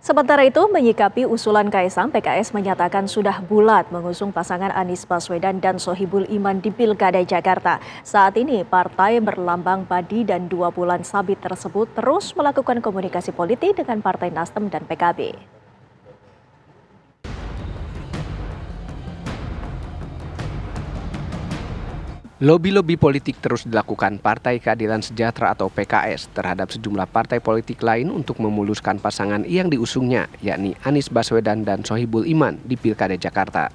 Sementara itu, menyikapi usulan Kaisang, PKS menyatakan sudah bulat mengusung pasangan Anies Baswedan dan Sohibul Iman di Pilkada Jakarta. Saat ini, partai berlambang padi dan 2 bulan sabit tersebut terus melakukan komunikasi politik dengan Partai Nasdem dan PKB. Lobi-lobi politik terus dilakukan Partai Keadilan Sejahtera atau PKS terhadap sejumlah partai politik lain untuk memuluskan pasangan yang diusungnya, yakni Anies Baswedan dan Sohibul Iman di Pilkada Jakarta.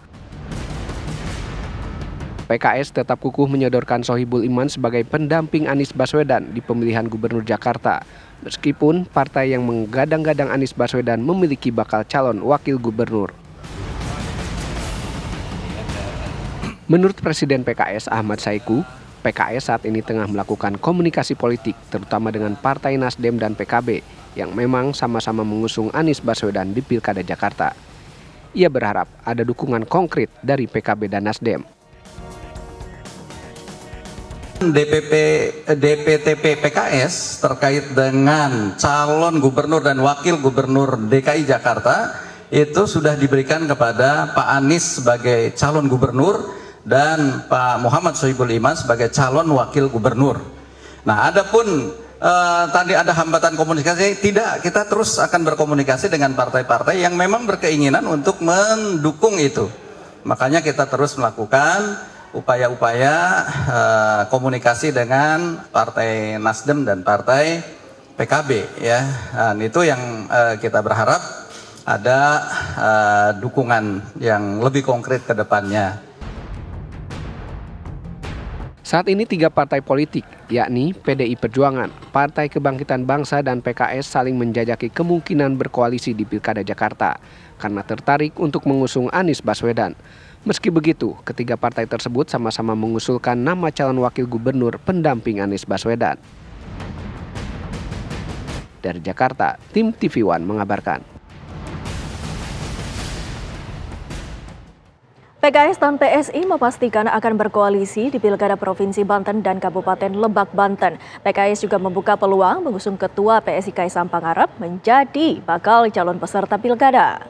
PKS tetap kukuh menyodorkan Sohibul Iman sebagai pendamping Anies Baswedan di pemilihan Gubernur Jakarta, meskipun partai yang menggadang-gadang Anies Baswedan memiliki bakal calon wakil gubernur. Menurut Presiden PKS Ahmad Saiku, PKS saat ini tengah melakukan komunikasi politik terutama dengan Partai Nasdem dan PKB yang memang sama-sama mengusung Anies Baswedan di Pilkada Jakarta. Ia berharap ada dukungan konkret dari PKB dan Nasdem. DPTP PKS terkait dengan calon gubernur dan wakil gubernur DKI Jakarta itu sudah diberikan kepada Pak Anies sebagai calon gubernur dan Pak Muhammad Sohibul Iman sebagai calon wakil gubernur. Nah, adapun tadi ada hambatan komunikasi, tidak, kita terus akan berkomunikasi dengan partai-partai yang memang berkeinginan untuk mendukung itu. Makanya kita terus melakukan upaya-upaya komunikasi dengan Partai Nasdem dan Partai PKB, ya. Dan itu yang kita berharap ada dukungan yang lebih konkret ke depannya. Saat ini 3 partai politik, yakni PDI Perjuangan, Partai Kebangkitan Bangsa, dan PKS saling menjajaki kemungkinan berkoalisi di Pilkada Jakarta karena tertarik untuk mengusung Anies Baswedan. Meski begitu, ketiga partai tersebut sama-sama mengusulkan nama calon wakil gubernur pendamping Anies Baswedan. Dari Jakarta, tim TV One mengabarkan. PKS dan PSI memastikan akan berkoalisi di Pilkada Provinsi Banten dan Kabupaten Lebak, Banten. PKS juga membuka peluang mengusung Ketua PSI Kaisang Pangarep menjadi bakal calon peserta Pilkada.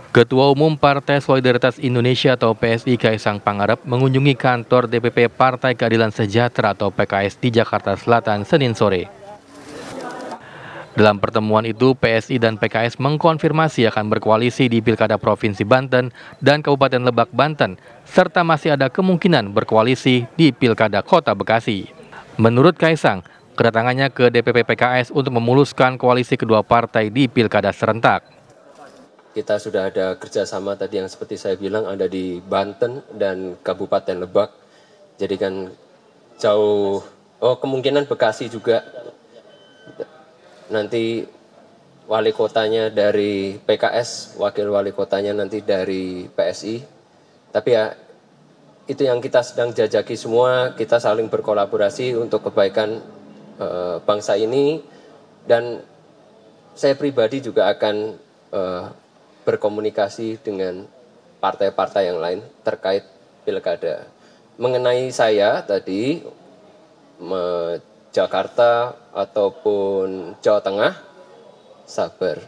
Ketua Umum Partai Solidaritas Indonesia atau PSI Kaisang Pangarep mengunjungi kantor DPP Partai Keadilan Sejahtera atau PKS di Jakarta Selatan Senin sore. Dalam pertemuan itu, PSI dan PKS mengkonfirmasi akan berkoalisi di Pilkada Provinsi Banten dan Kabupaten Lebak, Banten, serta masih ada kemungkinan berkoalisi di Pilkada Kota Bekasi. Menurut Kaisang, kedatangannya ke DPP PKS untuk memuluskan koalisi kedua partai di Pilkada serentak. Kita sudah ada kerjasama tadi yang seperti saya bilang ada di Banten dan Kabupaten Lebak. Jadi kan jauh, kemungkinan Bekasi juga. Nanti wali kotanya dari PKS, wakil wali kotanya nanti dari PSI. Tapi ya itu yang kita sedang jajaki semua, kita saling berkolaborasi untuk kebaikan bangsa ini. Dan saya pribadi juga akan berkomunikasi dengan partai-partai yang lain terkait pilkada. Mengenai saya tadi, Jakarta ataupun Jawa Tengah, sabar.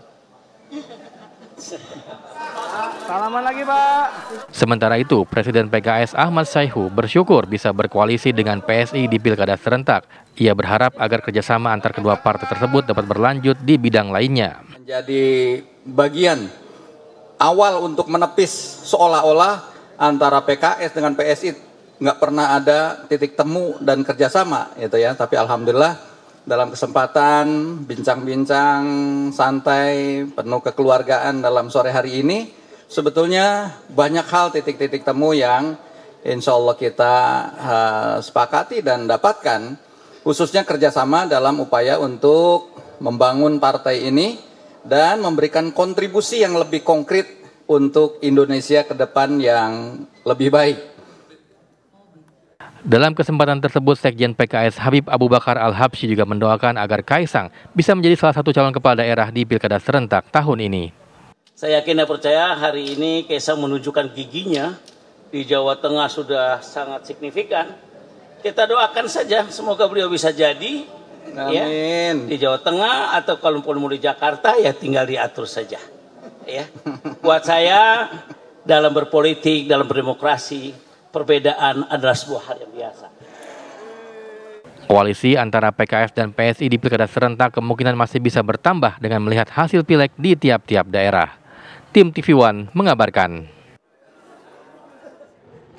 Salaman lagi, Pak. Sementara itu, Presiden PKS Ahmad Saiku bersyukur bisa berkoalisi dengan PSI di Pilkada serentak. Ia berharap agar kerjasama antar kedua partai tersebut dapat berlanjut di bidang lainnya. Menjadi bagian awal untuk menepis seolah-olah antara PKS dengan PSI nggak pernah ada titik temu dan kerjasama, gitu ya. Tapi alhamdulillah dalam kesempatan bincang-bincang santai penuh kekeluargaan dalam sore hari ini, sebetulnya banyak hal titik-titik temu yang insya Allah kita sepakati dan dapatkan, khususnya kerjasama dalam upaya untuk membangun partai ini dan memberikan kontribusi yang lebih konkret untuk Indonesia ke depan yang lebih baik. Dalam kesempatan tersebut, Sekjen PKS Habib Abu Bakar Al-Habsyi juga mendoakan agar Kaisang bisa menjadi salah satu calon kepala daerah di Pilkada serentak tahun ini. Saya yakin dan percaya hari ini Kaisang menunjukkan giginya di Jawa Tengah sudah sangat signifikan. kita doakan saja semoga beliau bisa jadi. Amin. Ya, di Jawa Tengah atau kalau mau di Jakarta ya tinggal diatur saja. Ya. Buat saya dalam berpolitik, dalam berdemokrasi, perbedaan adalah sebuah hal yang biasa. Koalisi antara PKS dan PSI di Pilkada serentak kemungkinan masih bisa bertambah dengan melihat hasil pileg di tiap-tiap daerah. Tim TV One mengabarkan.